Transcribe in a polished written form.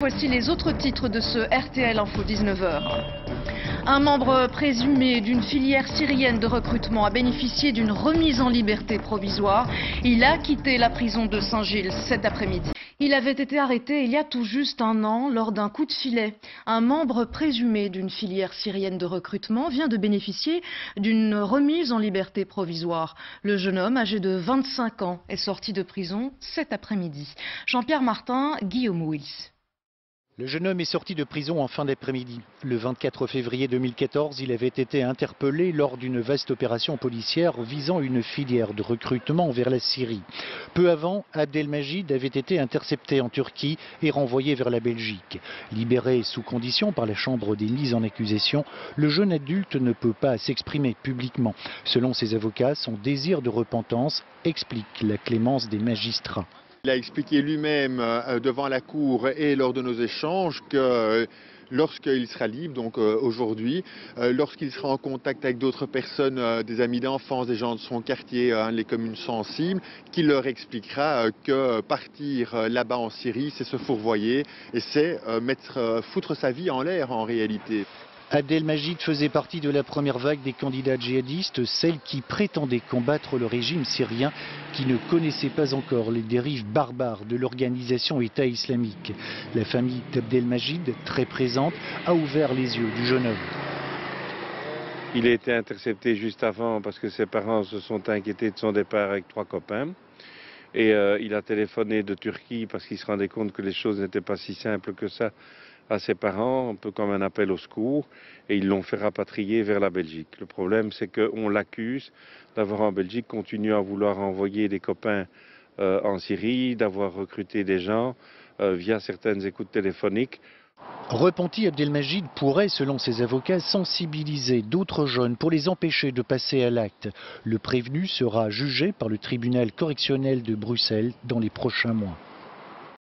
Voici les autres titres de ce RTL Info 19h. Un membre présumé d'une filière syrienne de recrutement a bénéficié d'une remise en liberté provisoire. Il a quitté la prison de Saint-Gilles cet après-midi. Il avait été arrêté il y a tout juste un an lors d'un coup de filet. Un membre présumé d'une filière syrienne de recrutement vient de bénéficier d'une remise en liberté provisoire. Le jeune homme, âgé de 25 ans, est sorti de prison cet après-midi. Jean-Pierre Martin, Guillaume Wills. Le jeune homme est sorti de prison en fin d'après-midi. Le 24 février 2014, il avait été interpellé lors d'une vaste opération policière visant une filière de recrutement vers la Syrie. Peu avant, Abdelmajid avait été intercepté en Turquie et renvoyé vers la Belgique. Libéré sous condition par la chambre des mises en accusation, le jeune adulte ne peut pas s'exprimer publiquement. Selon ses avocats, son désir de repentance explique la clémence des magistrats. Il a expliqué lui-même devant la cour et lors de nos échanges que lorsqu'il sera libre, donc aujourd'hui, lorsqu'il sera en contact avec d'autres personnes, des amis d'enfance, des gens de son quartier, les communes sensibles, qu'il leur expliquera que partir là-bas en Syrie, c'est se fourvoyer et c'est foutre sa vie en l'air en réalité. Abdelmajid faisait partie de la première vague des candidats djihadistes, celles qui prétendaient combattre le régime syrien qui ne connaissait pas encore les dérives barbares de l'organisation État islamique. La famille d'Abdelmajid, très présente, a ouvert les yeux du jeune homme. Il a été intercepté juste avant parce que ses parents se sont inquiétés de son départ avec 3 copains. Et il a téléphoné de Turquie parce qu'il se rendait compte que les choses n'étaient pas si simples que ça à ses parents, un peu comme un appel au secours, et ils l'ont fait rapatrier vers la Belgique. Le problème, c'est qu'on l'accuse d'avoir en Belgique continué à vouloir envoyer des copains en Syrie, d'avoir recruté des gens via certaines écoutes téléphoniques. Repenti, Abdelmajid pourrait, selon ses avocats, sensibiliser d'autres jeunes pour les empêcher de passer à l'acte. Le prévenu sera jugé par le tribunal correctionnel de Bruxelles dans les prochains mois.